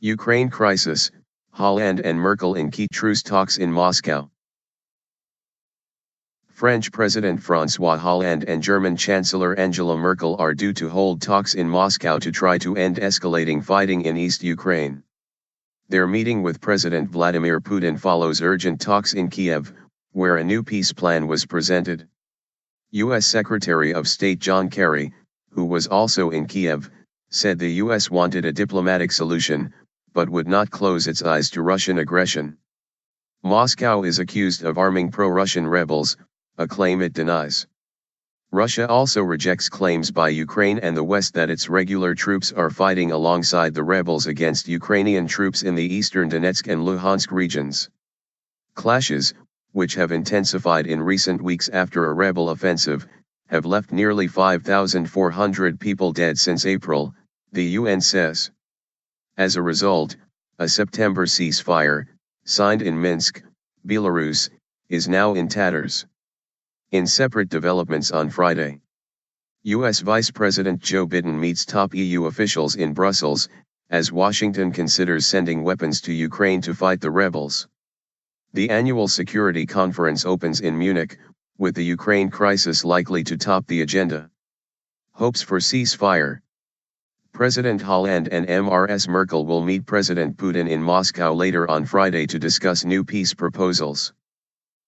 Ukraine crisis, Hollande and Merkel in key truce talks in Moscow. French President Francois Hollande and German Chancellor Angela Merkel are due to hold talks in Moscow to try to end escalating fighting in East Ukraine. Their meeting with President Vladimir Putin follows urgent talks in Kiev, where a new peace plan was presented. U.S. Secretary of State John Kerry, who was also in Kiev, said the U.S. wanted a diplomatic solution, but would not close its eyes to Russian aggression. Moscow is accused of arming pro-Russian rebels, a claim it denies. Russia also rejects claims by Ukraine and the West that its regular troops are fighting alongside the rebels against Ukrainian troops in the eastern Donetsk and Luhansk regions. Clashes, which have intensified in recent weeks after a rebel offensive, have left nearly 5,400 people dead since April, the UN says. As a result, a September ceasefire, signed in Minsk, Belarus, is now in tatters. In separate developments on Friday, U.S. Vice President Joe Biden meets top EU officials in Brussels, as Washington considers sending weapons to Ukraine to fight the rebels. The annual security conference opens in Munich, with the Ukraine crisis likely to top the agenda. Hopes for ceasefire. President Hollande and Ms. Merkel will meet President Putin in Moscow later on Friday to discuss new peace proposals.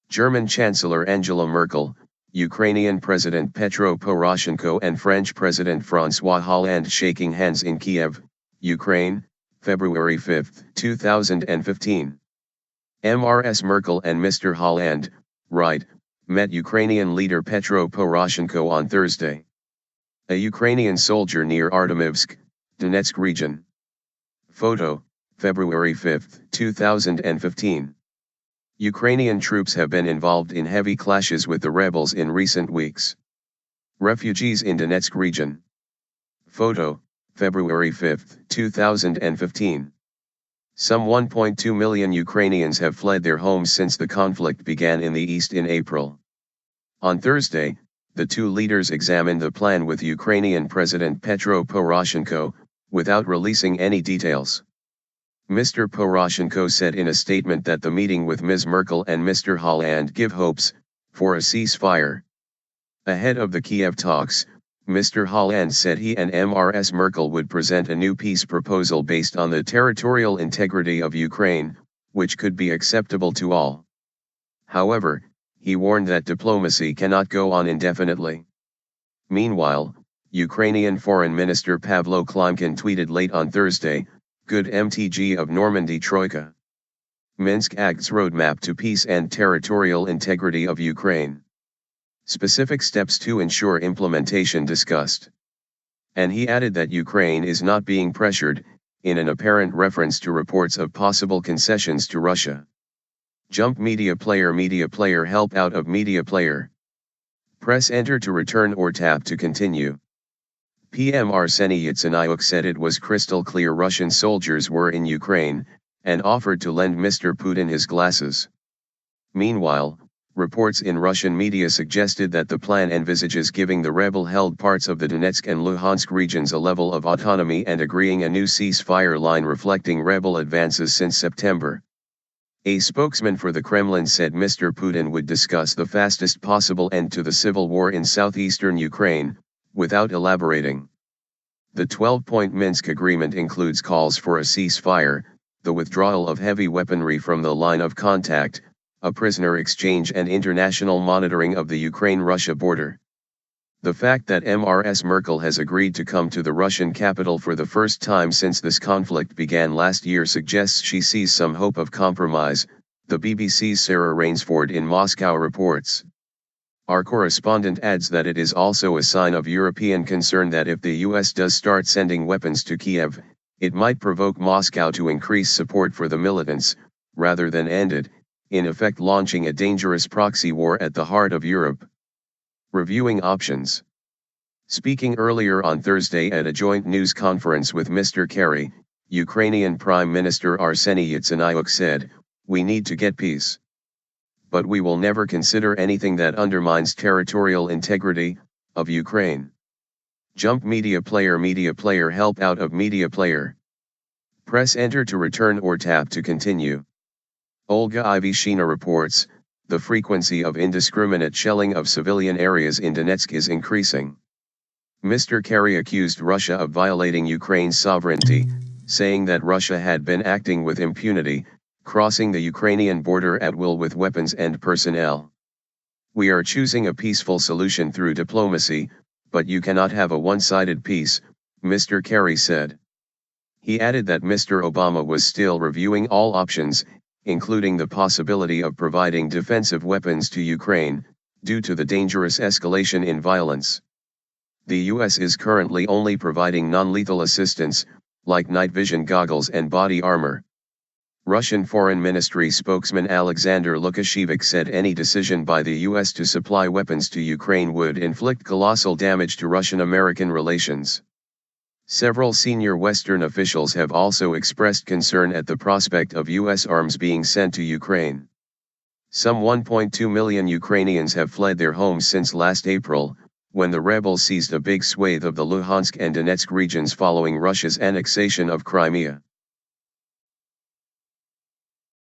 German Chancellor Angela Merkel, Ukrainian President Petro Poroshenko and French President Francois Hollande shaking hands in Kiev, Ukraine, February 5, 2015. Ms. Merkel and Mr. Hollande, right, met Ukrainian leader Petro Poroshenko on Thursday. A Ukrainian soldier near Artemivsk, Donetsk region. Photo, February 5, 2015. Ukrainian troops have been involved in heavy clashes with the rebels in recent weeks. Refugees in Donetsk region. Photo, February 5, 2015. Some 1.2 million Ukrainians have fled their homes since the conflict began in the east in April. On Thursday, the two leaders examined the plan with Ukrainian President Petro Poroshenko, without releasing any details. Mr. Poroshenko said in a statement that the meeting with Ms. Merkel and Mr. Hollande give hopes for a ceasefire. Ahead of the Kiev talks, Mr. Hollande said he and Ms. Merkel would present a new peace proposal based on the territorial integrity of Ukraine, which could be acceptable to all. However, he warned that diplomacy cannot go on indefinitely. Meanwhile, Ukrainian Foreign Minister Pavlo Klimkin tweeted late on Thursday, "Good MTG of Normandy Troika. Minsk Act's roadmap to peace and territorial integrity of Ukraine. Specific steps to ensure implementation discussed." And he added that Ukraine is not being pressured, in an apparent reference to reports of possible concessions to Russia. Jump media player help out of media player. Press enter to return or tap to continue. PM Arseniy Yatsenyuk said it was crystal clear Russian soldiers were in Ukraine, and offered to lend Mr. Putin his glasses. Meanwhile, reports in Russian media suggested that the plan envisages giving the rebel-held parts of the Donetsk and Luhansk regions a level of autonomy and agreeing a new ceasefire line reflecting rebel advances since September. A spokesman for the Kremlin said Mr. Putin would discuss the fastest possible end to the civil war in southeastern Ukraine, without elaborating. The 12-point Minsk agreement includes calls for a ceasefire, the withdrawal of heavy weaponry from the line of contact, a prisoner exchange and international monitoring of the Ukraine-Russia border. The fact that Ms. Merkel has agreed to come to the Russian capital for the first time since this conflict began last year suggests she sees some hope of compromise, the BBC's Sarah Rainsford in Moscow reports. Our correspondent adds that it is also a sign of European concern that if the US does start sending weapons to Kiev, it might provoke Moscow to increase support for the militants, rather than end it, in effect launching a dangerous proxy war at the heart of Europe. Reviewing options. Speaking earlier on Thursday at a joint news conference with Mr. Kerry, Ukrainian Prime Minister Arseniy Yatsenyuk said, "We need to get peace. But we will never consider anything that undermines territorial integrity of Ukraine." Jump media player help out of media player. Press enter to return or tap to continue. Olga Ivashina reports, the frequency of indiscriminate shelling of civilian areas in Donetsk is increasing. Mr. Kerry accused Russia of violating Ukraine's sovereignty, saying that Russia had been acting with impunity, crossing the Ukrainian border at will with weapons and personnel. We are choosing a peaceful solution through diplomacy, but you cannot have a one-sided peace, Mr. Kerry said. He added that Mr. Obama was still reviewing all options, including the possibility of providing defensive weapons to Ukraine, due to the dangerous escalation in violence. The US is currently only providing non-lethal assistance, like night vision goggles and body armor. Russian Foreign Ministry spokesman Alexander Lukashevich said any decision by the US to supply weapons to Ukraine would inflict colossal damage to Russian-American relations. Several senior Western officials have also expressed concern at the prospect of US arms being sent to Ukraine. Some 1.2 million Ukrainians have fled their homes since last April, when the rebels seized a big swathe of the Luhansk and Donetsk regions following Russia's annexation of Crimea.